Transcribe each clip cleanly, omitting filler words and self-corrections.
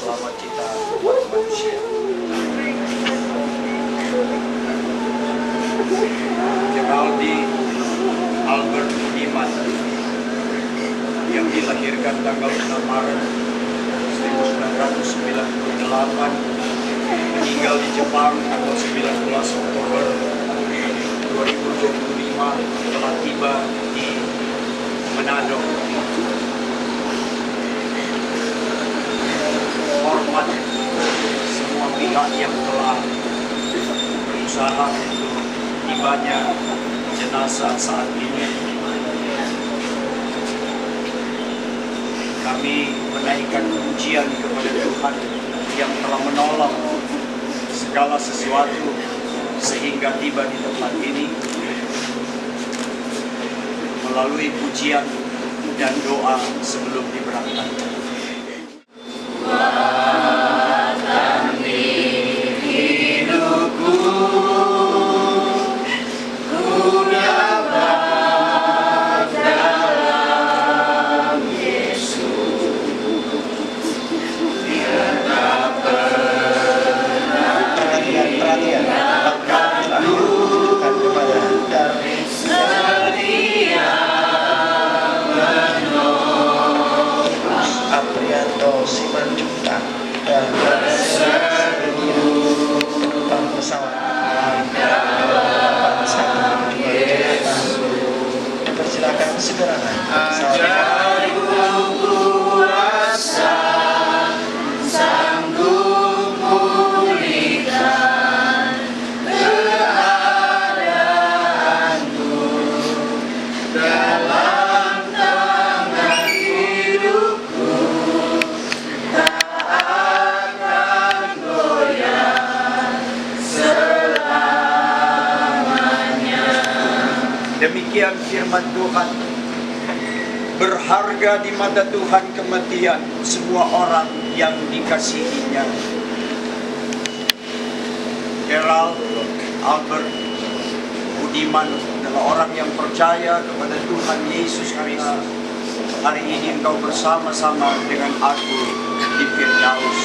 selamat kita umat manusia. Geraldi Albert Budiman yang dilahirkan tanggal 6 Maret 1998, meninggal di Jepang tanggal 19 Oktober 2025, telah tiba di Manado. Hormat semua pihak yang telah berusaha untuk tibanya jenazah saat ini. Kami menaikkan pujian kepada Tuhan yang telah menolong segala sesuatu sehingga tiba di tempat ini melalui pujian dan doa sebelum diberangkatkan. Silakan segera naik. Ajaib kuasa sanggup pulihkan keadaanku dalam tangan hidupku, tak akan goyah selamanya. Demikian firman Tuhan. Berharga di mata Tuhan kematian semua orang yang dikasihinya. Gerald Albert Budiman adalah orang yang percaya kepada Tuhan Yesus Kristus. Hari ini engkau bersama-sama dengan aku di Firdaus.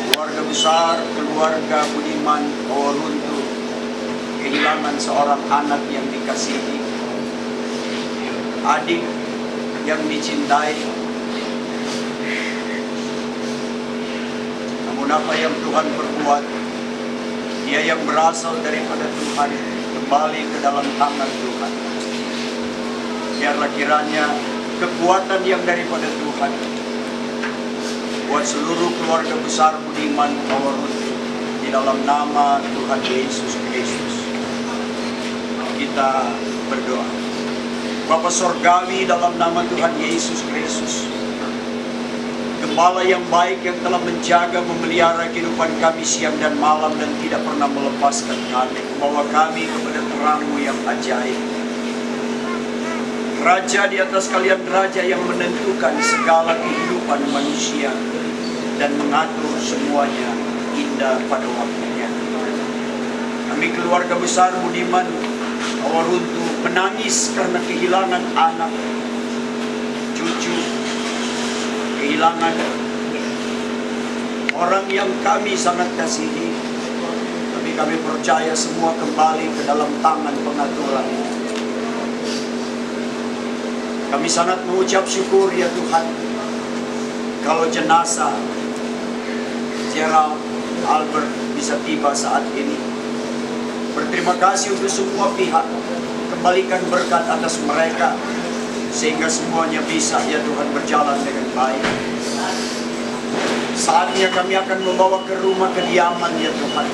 Keluarga besar, keluarga Budiman Owaruntu kehilangan seorang anak yang dikasihi, adik yang dicintai. Namun apa yang Tuhan perbuat, dia yang berasal daripada Tuhan kembali ke dalam tangan Tuhan. Biarlah kiranya kekuatan yang daripada Tuhan buat seluruh keluarga besar Budiman Owaruntu di dalam nama Tuhan Yesus Kristus. Kita berdoa. Bapa Sorgawi, dalam nama Tuhan Yesus Kristus, Gembala yang baik yang telah menjaga, memelihara kehidupan kami siang dan malam dan tidak pernah melepaskan kami, membawa kami kepada terang-Mu yang ajaib. Raja di atas kalian raja yang menentukan segala kehidupan manusia dan mengatur semuanya indah pada waktunya. Kami keluarga besar Budiman Owaruntu menangis karena kehilangan anak, cucu, kehilangan orang yang kami sangat kasihi. Tapi kami percaya semua kembali ke dalam tangan pengaturan. Kami sangat mengucap syukur ya Tuhan, kalau jenazah Gerald Albert bisa tiba saat ini. Berterima kasih untuk semua pihak. Kembalikan berkat atas mereka sehingga semuanya bisa ya Tuhan berjalan dengan baik. Saatnya kami akan membawa ke rumah kediaman ya Tuhan.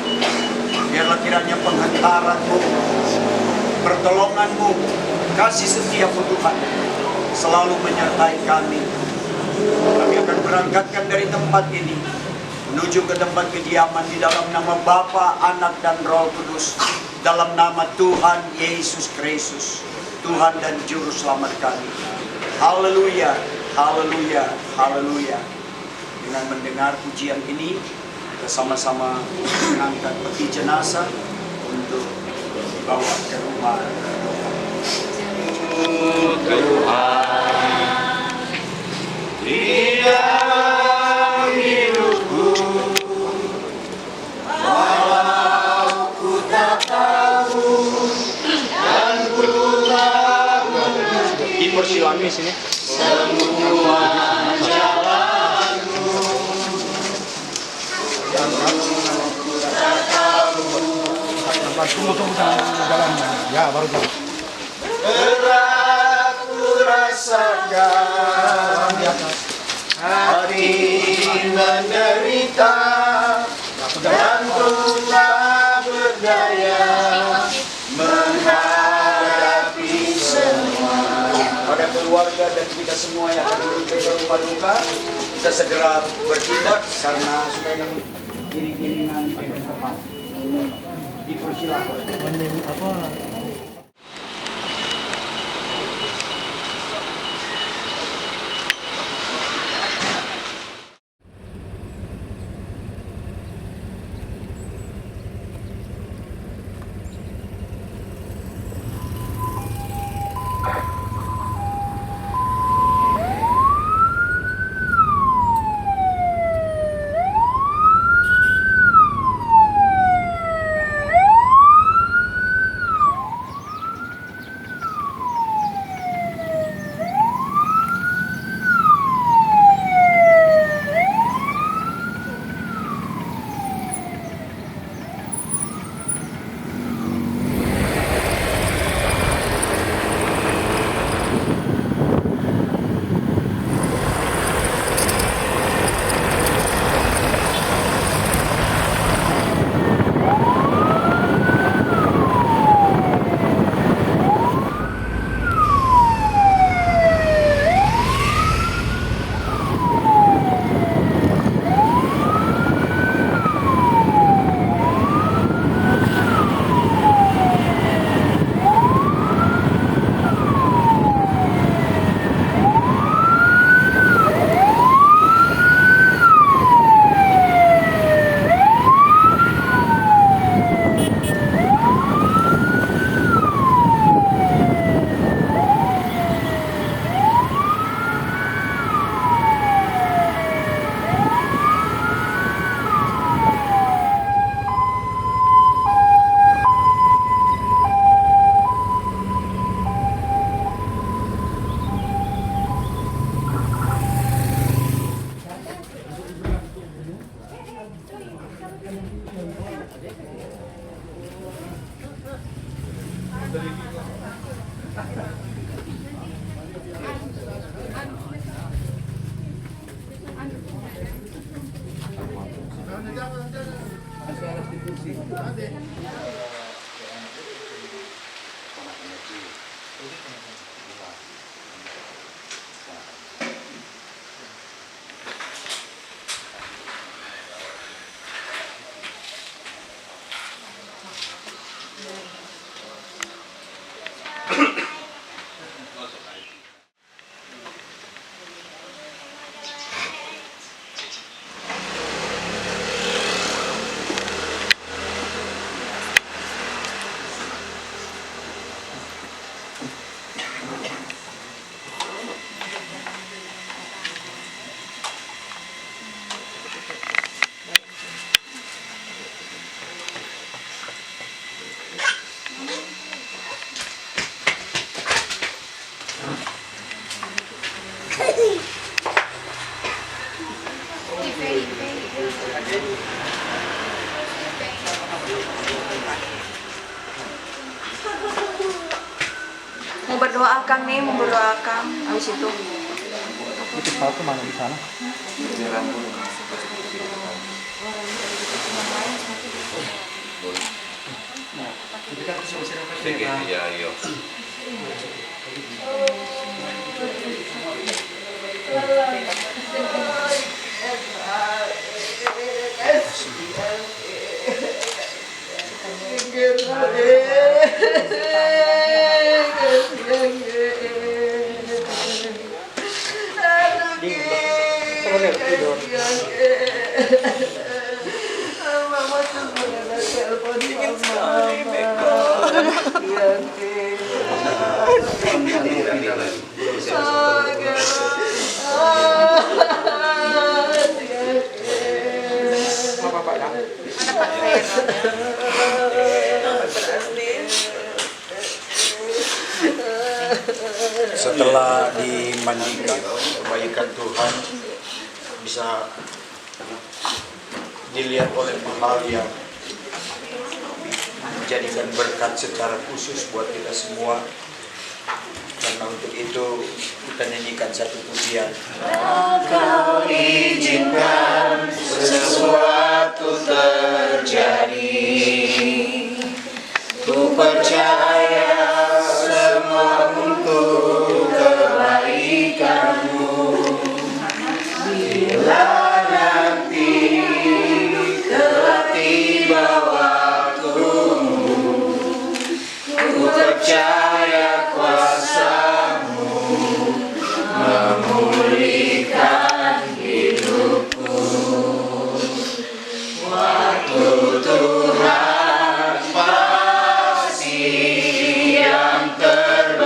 Biarlah kiranya penghantaran-Mu, pertolongan-Mu, kasih setia-Mu Tuhan selalu menyertai kami. Kami akan berangkatkan dari tempat ini menuju ke tempat kediaman di dalam nama Bapa, Anak, dan Roh Kudus. Dalam nama Tuhan Yesus Kristus, Tuhan dan Juru Selamat kami. Haleluya, haleluya, haleluya. Dengan mendengar pujian ini, kita sama-sama mengangkat peti jenazah untuk dibawa ke rumah. Tuhan, Dia kami sini. semua jalanmu. Tunggu jalan. Ya, baru jalan. Berat ku rasakan hati menderita dan ku tak berdaya menghadapi semua. Pada keluarga dan kita semua yang ada di rumah duka, kita segera bertindak karena supaya yang giring-giringan pada tempat. Dipersilakan. Mau berdoa Kang nih, mau berdoa Kang. Habis itu. Itu satu mana di sana? Ya, iya. Setelah dimandikan, kebaikan Tuhan bisa dilihat oleh hal yang menjadikan berkat secara khusus buat kita semua. Karena untuk itu kita nyanyikan satu pujian. Kau izinkan sesuatu terjadi, ku percaya semua untuk kebaikanmu. Bila nanti telah tiba waktumu, ku percaya kuasa-Mu memulihkan hidupku. Waktu Tuhan pasti yang terbaik,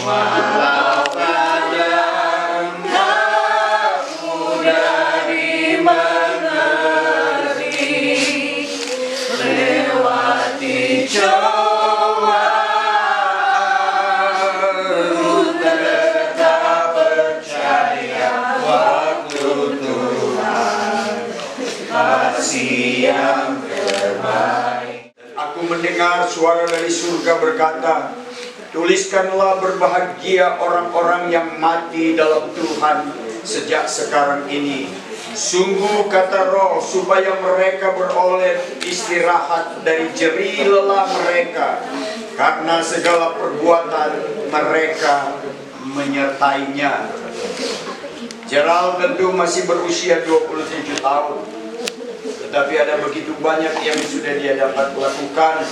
walau kadang tak mudah dimengerti. Lewati cobaan, tetap percaya waktu Tuhan pasti yang terbaik. Aku mendengar suara dari surga berkata, tuliskanlah berbahagia orang-orang yang mati dalam Tuhan sejak sekarang ini. Sungguh kata Roh, supaya mereka beroleh istirahat dari jerih lelah mereka, karena segala perbuatan mereka menyertainya. Gerald tentu masih berusia 27 tahun, tetapi ada begitu banyak yang sudah dia dapat lakukan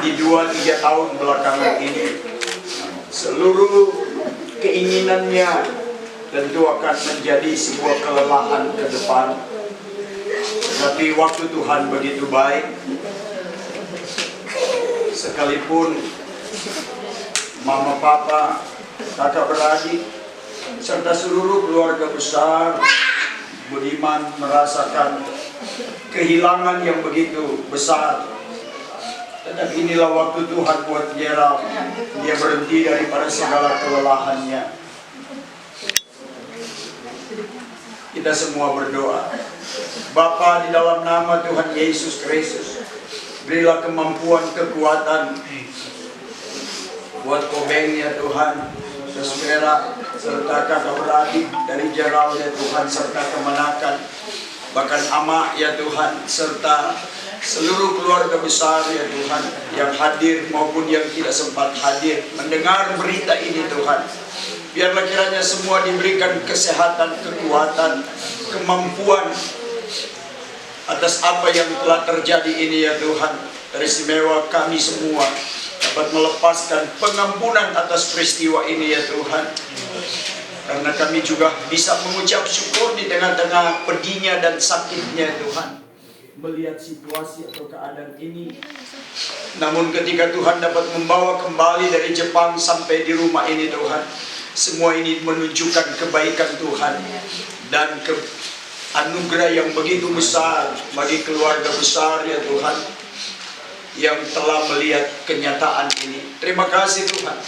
di 2-3 tahun belakangan ini. Seluruh keinginannya tentu akan menjadi sebuah kelelahan ke depan. Tetapi waktu Tuhan begitu baik, sekalipun mama, papa, kakak beradik, serta seluruh keluarga besar Budiman merasakan kehilangan yang begitu besar. Tetapi inilah waktu Tuhan buat Gerald. Dia berhenti daripada segala kelelahannya. Kita semua berdoa. Bapa, di dalam nama Tuhan Yesus Kristus, berilah kemampuan, kekuatan buat Kobeng ya Tuhan, Sesmera, serta kakak beradik dari Gerald ya Tuhan, serta kemenakan, bahkan Ama ya Tuhan, serta seluruh keluarga besar ya Tuhan, yang hadir maupun yang tidak sempat hadir mendengar berita ini Tuhan. Biarlah kiranya semua diberikan kesehatan, kekuatan, kemampuan atas apa yang telah terjadi ini ya Tuhan. Teristimewa kami semua dapat melepaskan pengampunan atas peristiwa ini ya Tuhan. Karena kami juga bisa mengucap syukur di tengah-tengah pedihnya dan sakitnya Tuhan, melihat situasi atau keadaan ini. Namun ketika Tuhan dapat membawa kembali dari Jepang sampai di rumah ini Tuhan, semua ini menunjukkan kebaikan Tuhan dan anugerah yang begitu besar bagi keluarga besar ya Tuhan yang telah melihat kenyataan ini. Terima kasih Tuhan.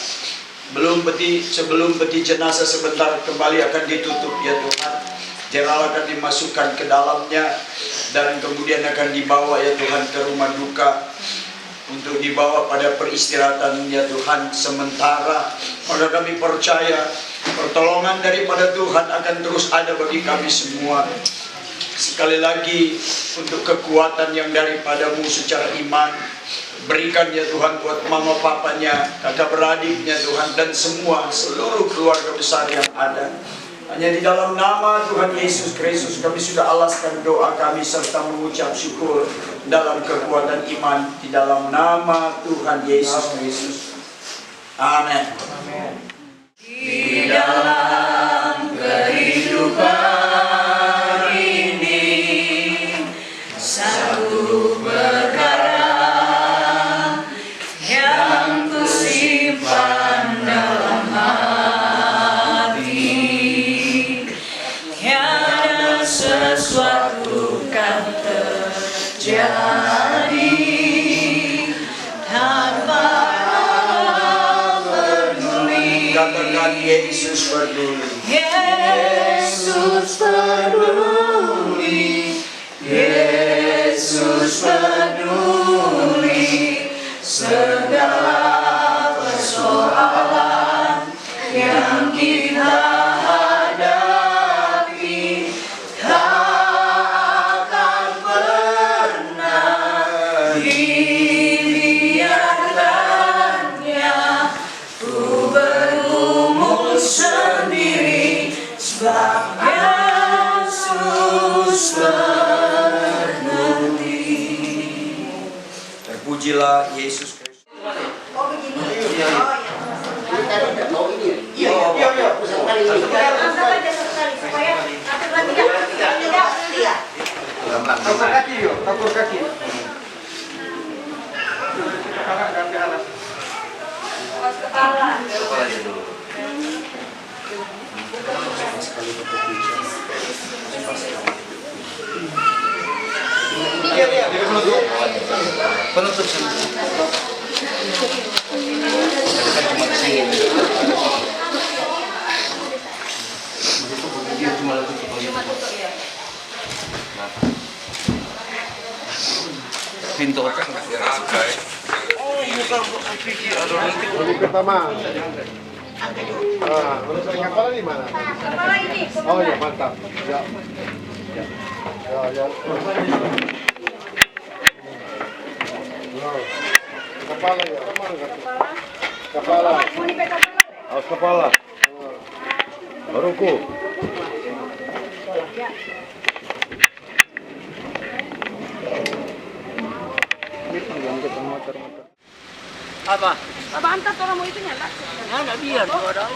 Sebelum peti jenazah sebentar kembali akan ditutup ya Tuhan, Gerald akan dimasukkan ke dalamnya dan kemudian akan dibawa ya Tuhan ke rumah duka untuk dibawa pada peristirahatan ya Tuhan sementara. Maka kami percaya pertolongan daripada Tuhan akan terus ada bagi kami semua. Sekali lagi untuk kekuatan yang daripadamu secara iman, berikan ya Tuhan buat mama papanya, kakak beradiknya Tuhan, dan semua seluruh keluarga besar yang ada. Hanya di dalam nama Tuhan Yesus Kristus kami sudah alaskan doa kami serta mengucap syukur dalam kekuatan iman di dalam nama Tuhan Yesus Kristus. Amin. Di dalam kehidupan ini satu perkara yang kusimpan dalam hati, tiada sesuatu kan terjadi tanpa Katakan Yesus peduli. Yesus peduli, Yesus peduli, segala persoalan yang kita hadapi tak akan pernah dibiarkannya. Ku bergumul sendiri sebab Yesus mengerti. Terpujilah Yesus Kristus. Takur kaki. Penutup sebentar. Tadi kan cuma kesini. Dia cuma tutup aja. Pintu apa? Ini pertama. Urusan kepala di mana? Kepala ini. Oh ya, mantap. Ya. Ya. Kepala ya, kepala. Awas kepala. Baruku. Apa? Apa angkat orang mau itu nyala? Ada biar ada.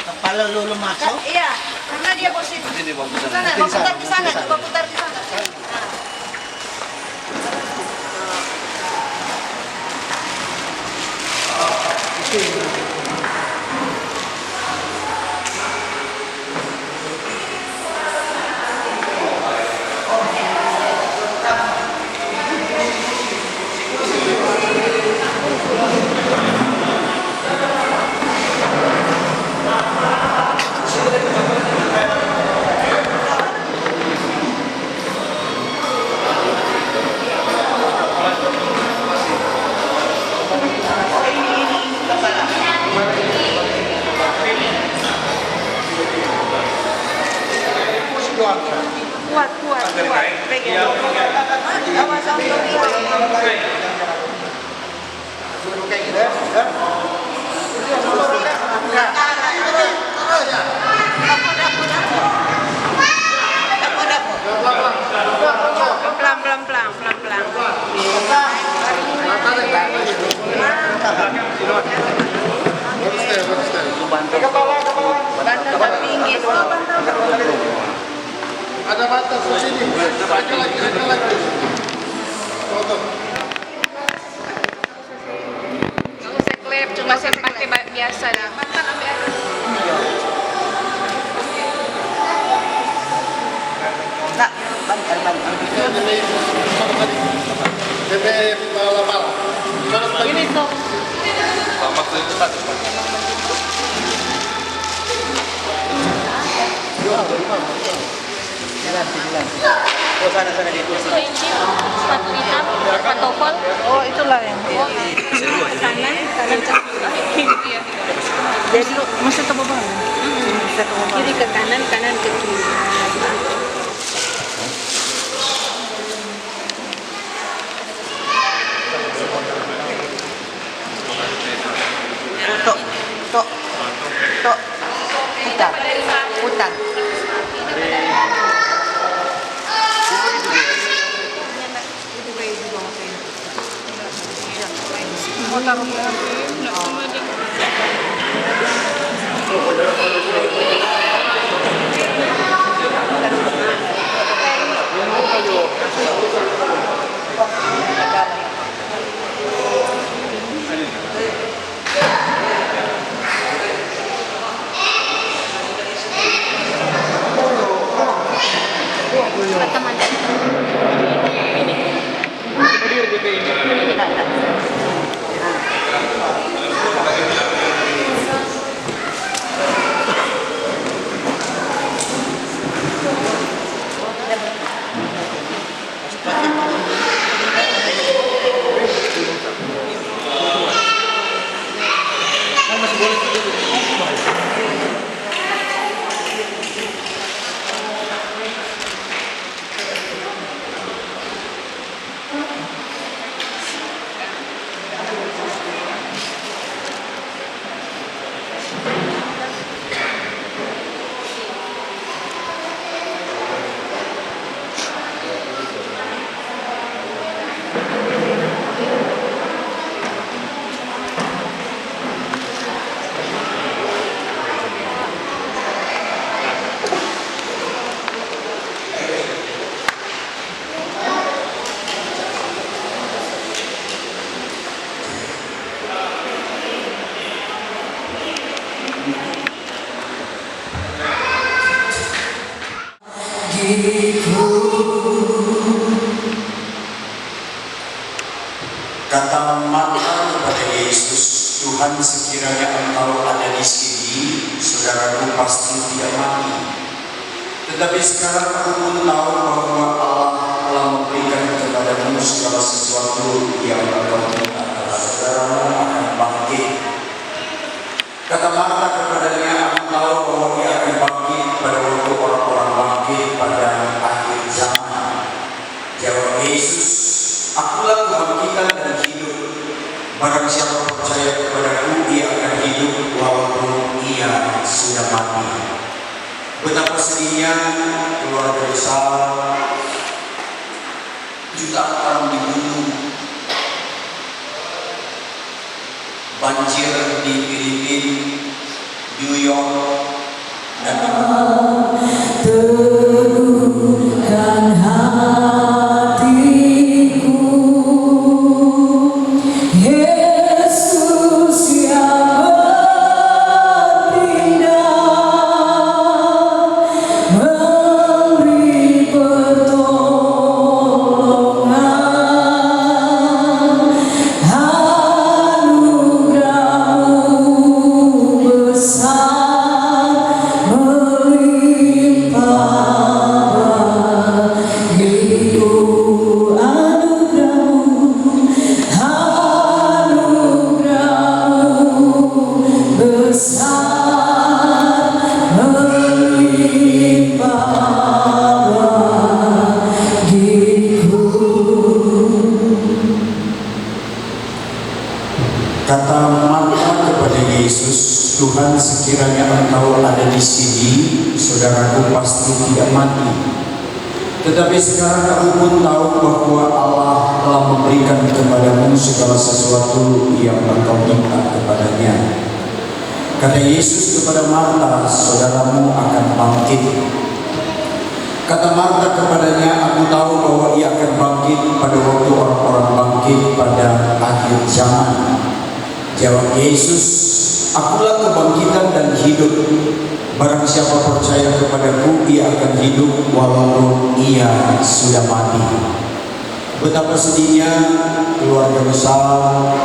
Kepala lulu masuk. Iya, karena dia positif. Ini di bawah Sana, putar ke sana, coba putar ke sana. Kuat. Pegang. Awas, bantal tinggi. Ada batas di sini. Ada lagi. Foto. Nggak usah klip, cuma saya pakai biasa dah. Bantal ambil aja. Nak, bantal. DP pala-pala. Ini tuh. Sama tuh itu tak. Oh, sana dia. Sepatu hitam, pantofel. Oh, itulah yang dia. Kanan ke kiri. Jadi mesti ke bawah. Kiri ke kanan, kanan ke kiri. Tok. Hutan. Kata Marta kepada Yesus, Tuhan, sekiranya Engkau ada di sini, saudaraku pasti tidak mati. Tetapi sekarang aku pun tahu bahwa Allah telah memberikan kepadamu segala sesuatu yang engkau minta, karena saudaramu akan bangkit. Kata Marta kepadanya, aku tahu bahwa dia akan bangkit pada waktu orang-orang bangkit pada akhir zaman. Jawab Yesus, akulah kebangkitan dan hidup. Barang siapa percaya kepadaku, dia akan hidup walaupun ia sudah mati. Betapa sedihnya keluarga besar, jutaan orang dibunuh, banjir di Filipina, New York, dan Teguhkan hatiku, Yesus yang berpindah memberi pertolongan, anugerah-Mu besar melimpah bagiku, anugerah-Mu besar melimpah bagiku. kata Marta kepada Yesus, Tuhan, sekiranya Engkau ada di sini, saudaraku pasti tidak mati. Tetapi sekarang kamu pun tahu bahwa Allah telah memberikan kepadamu segala sesuatu yang engkau minta kepadanya. Kata Yesus kepada Marta, saudaramu akan bangkit. Kata Marta kepadanya, aku tahu bahwa ia akan bangkit pada waktu orang-orang bangkit pada akhir zaman. Jawab Yesus, akulah kebangkitan dan hidup. Barang siapa percaya kepadaku, ia akan hidup walaupun ia sudah mati. Betapa sedihnya keluarga besar,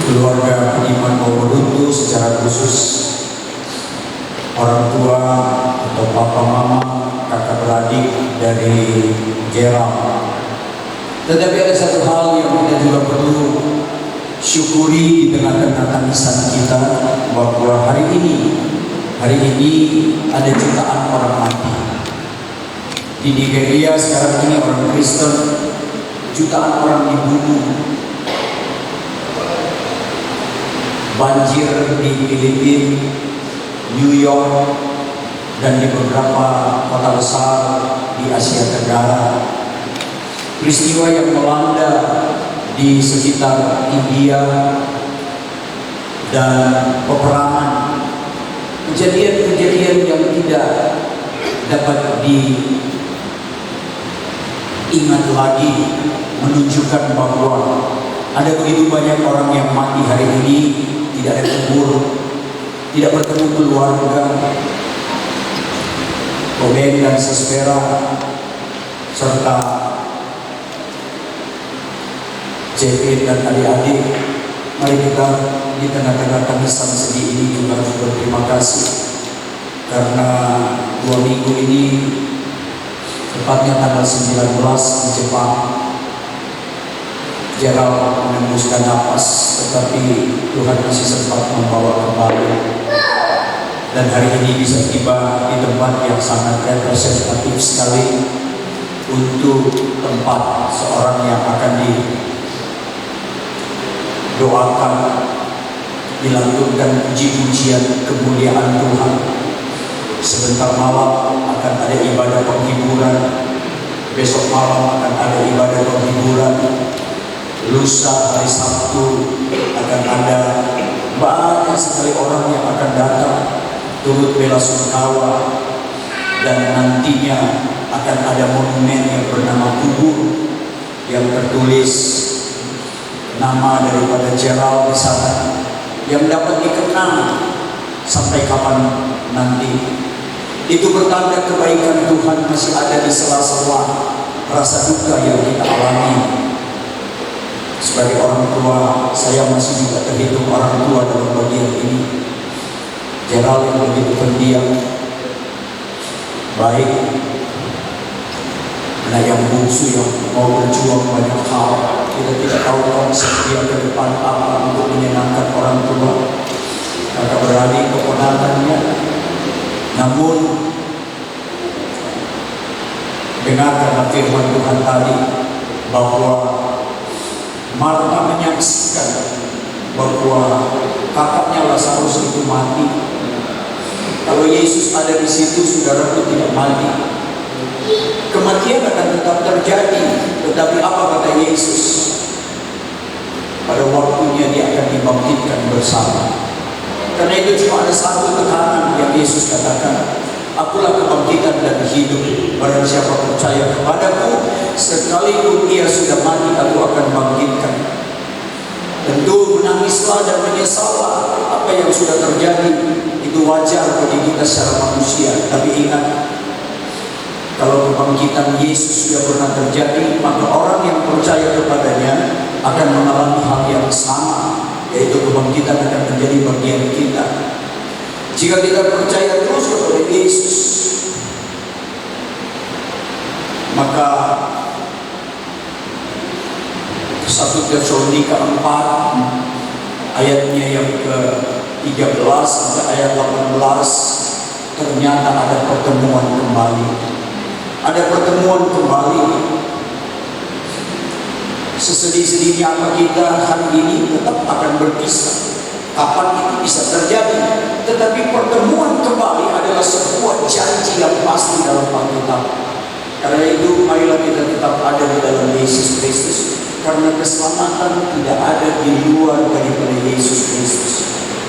keluarga Budiman Boworutu, secara khusus orang tua atau papa mama, kakak beradik dari Gerald. Tetapi ada satu hal yang kita juga perlu syukuri di tengah-tengah tangisan kita, bahwa hari ini ada jutaan orang mati. Di Nigeria sekarang ini orang Kristen, jutaan orang dibunuh. Banjir di Filipina, New York, dan di beberapa kota besar di Asia Tenggara. Peristiwa yang melanda di sekitar India dan peperangan, kejadian-kejadian yang tidak dapat diingat lagi, menunjukkan bahwa ada begitu banyak orang yang mati hari ini, tidak ada kubur, tidak bertemu keluarga. Koben dan Sespera serta JP dan adik-adik, mari kita di tengah-tengah tangisan sedih ini juga harus berterima kasih, karena 2 minggu ini, tepatnya tanggal 19 di Jepang, Gerald menembuskan napas, tetapi Tuhan masih sempat membawa kembali, dan hari ini bisa tiba di tempat yang sangat representatif sekali untuk tempat seorang yang akan doakan, dilantunkan puji-pujian kemuliaan Tuhan. Sebentar malam akan ada ibadah penghiburan, besok malam akan ada ibadah penghiburan, lusa hari Sabtu akan ada banyak sekali orang yang akan datang turut bela sungkawa, dan nantinya akan ada monumen yang bernama kubur yang tertulis nama daripada Gerald di sana, yang dapat dikenang sampai kapan nanti. Itu bertanda kebaikan Tuhan masih ada di sela-sela rasa duka yang kita alami. Sebagai orang tua, saya masih juga terhitung orang tua dalam bagian ini. Gerald yang begitu pendiam, baik, anak yang bungsu yang mau berjuang banyak hal. Kita tidak tahu konsep dia ke depan apa untuk menyenangkan orang tua, kakak beradik, keponakannya. Namun dengarkanlah firman Tuhan tadi, bahwa Marta menyaksikan bahwa kakaknya Lazarus itu mati. Kalau Yesus ada di situ, saudara itu tidak mati. Kematian akan tetap terjadi, tetapi apa kata Yesus? Pada waktu bersama. Karena itu cuma ada satu tekanan yang Yesus katakan, akulah kebangkitan dan hidup. Barang siapa percaya kepadaku, sekalipun ia sudah mati, aku akan bangkitkan. Tentu menangislah dan menyesallah apa yang sudah terjadi. Itu wajar bagi kita secara manusia. Tapi ingat, kalau kebangkitan Yesus sudah pernah terjadi, maka orang yang percaya kepadanya akan mengalami hal yang sama, yaitu kebangkitan akan menjadi bagian kita. Jika kita percaya terus kepada Yesus, maka 1 Tesalonika 4 ayatnya yang ke-13 sampai ayat 18, ternyata ada pertemuan kembali. Ada pertemuan kembali. Sesedih-sedihnya apa kita hari ini tetap akan berpisah. Kapan itu bisa terjadi? Tetapi pertemuan kembali adalah sebuah janji yang pasti dalam Alkitab. Karena itu marilah kita tetap ada di dalam Yesus Kristus. Karena keselamatan tidak ada di luar daripada Yesus Kristus.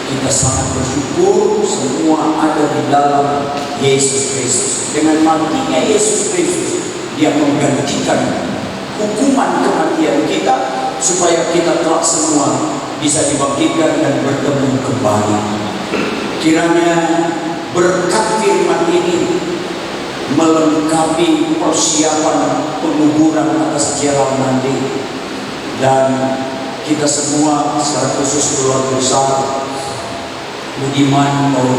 Kita sangat bersyukur semua ada di dalam Yesus Kristus. Dengan matinya Yesus Kristus, Dia menggantikan hukuman kematian kita, supaya kita kelak semua bisa dibangkitkan dan bertemu kembali. Kiranya berkat firman ini melengkapi persiapan penguburan atas Gerald nanti, dan kita semua secara khusus keluarga besar Budiman mau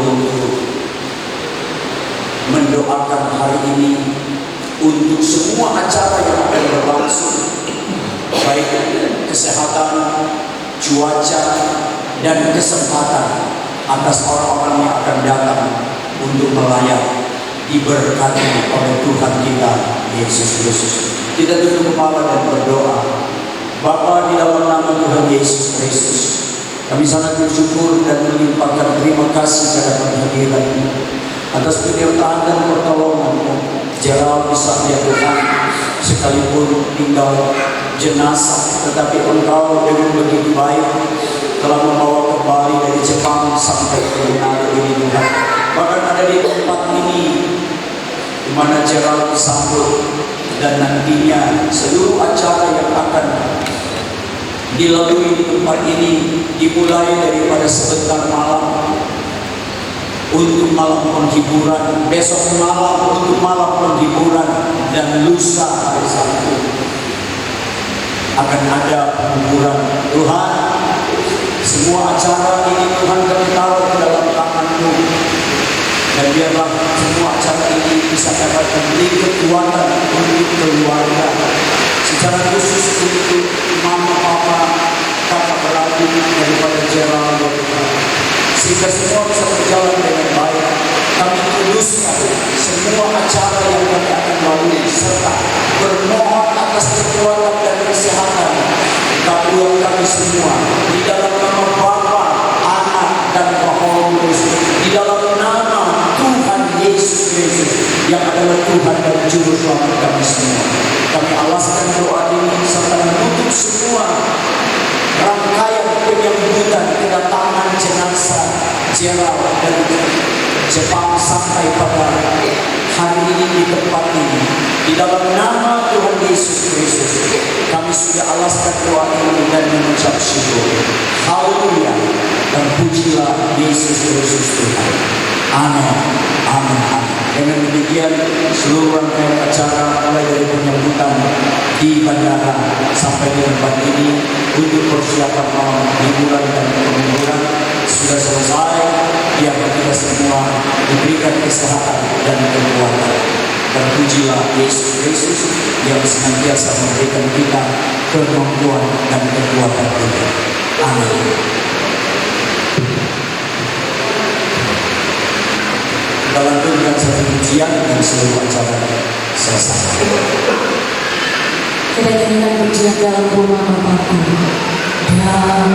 mendoakan hari ini untuk semua acara yang akan berlangsung, baik kesehatan, cuaca, dan kesempatan atas orang-orang yang akan datang untuk melayani, diberkati oleh Tuhan kita Yesus Kristus. Kita tunduk kepala dan berdoa. Bapa, di dalam nama Tuhan Yesus Kristus, kami sangat bersyukur dan melimpahkan terima kasih karena kehadiran-Mu atas penyertaan dan pertolongan-Mu. Gerald bisa ya Tuhan, sekalipun tinggal jenazah, tetapi Engkau dengan begitu baik telah membawa kembali dari Jepang sampai ke Manado ini Tuhan. Bahkan ada di tempat ini di mana Gerald disambut, dan nantinya seluruh acara yang akan dilalui di tempat ini dimulai daripada sebentar malam untuk malam penghiburan, besok malam untuk malam penghiburan, dan lusa hari Sabtu akan ada penguburan. Tuhan, semua acara ini Tuhan kami taruh di dalam tangan-Mu, dan biarlah semua acara ini bisa dapat memberi kekuatan untuk keluarga, secara khusus untuk mama, papa, kakak beradik daripada Gerald, sehingga semua bisa berjalan dengan baik. Kami kuduskan semua acara yang kami akan lalui, serta bermohon atas kekuatan dan kesehatan keluarga kami semua, di dalam nama Bapa, Anak, dan Roh Kudus, di dalam nama Tuhan Yesus Kristus yang adalah Tuhan dan Juru Selamat kami semua. Kami alaskan doa ini serta menutup semua rangkaian penyambutan kedatangan jenazah Gerald dan Jepang sampai pada hari ini di tempat ini. Di dalam nama Tuhan Yesus Kristus, kami sudah alaskan doa ini dan mengucap syukur. Haleluya, dan pujilah Yesus Kristus Tuhan. Amin. Amin. Amin. Dengan demikian seluruh rangkaian acara mulai dari penyambutan di bandara sampai di tempat ini untuk persiapan malam hiburan dan penguburan sudah selesai. Biarlah kita semua diberikan kesehatan dan kekuatan. Terpujilah Yesus Kristus yang senantiasa memberikan kita kemampuan dan kekuatan kita. Amin. Kita lanjutkan satu pujian dan seluruh acara selesai. Kita nyanyikan pujian dalam rumah Bapakku. Dalam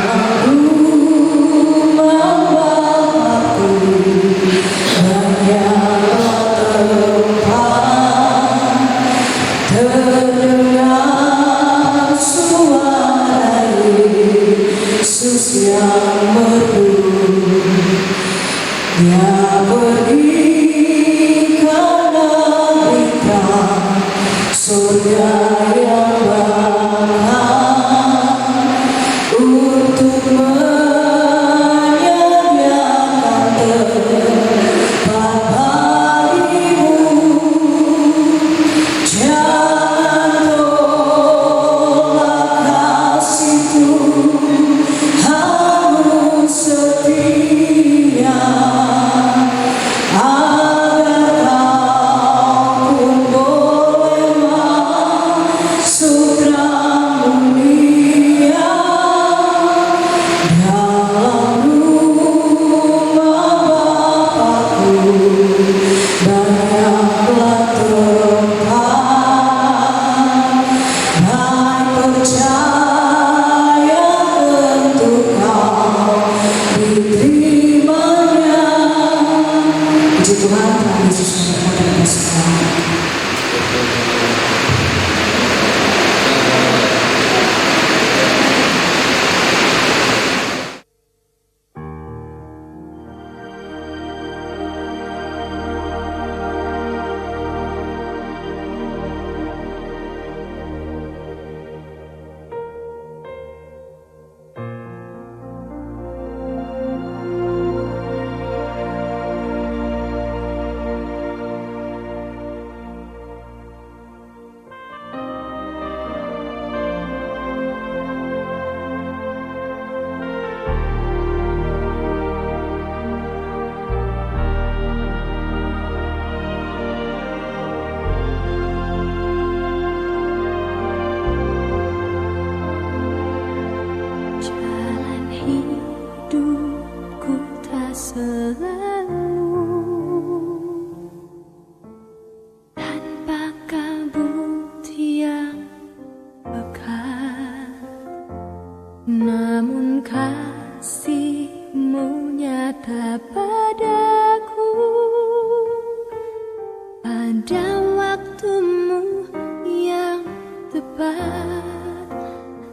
rumah Bapakku hanyalah tempat terdengar suara Yesus yang merdu.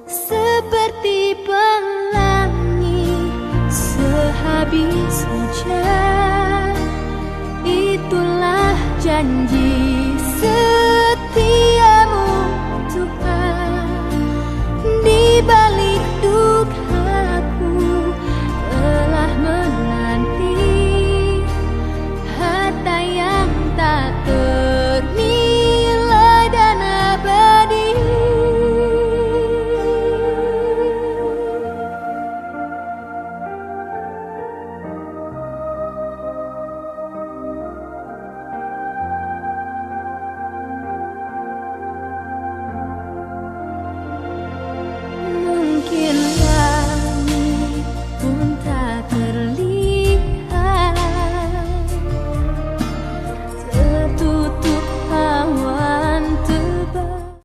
seperti pelangi sehabis hujan. Itulah janji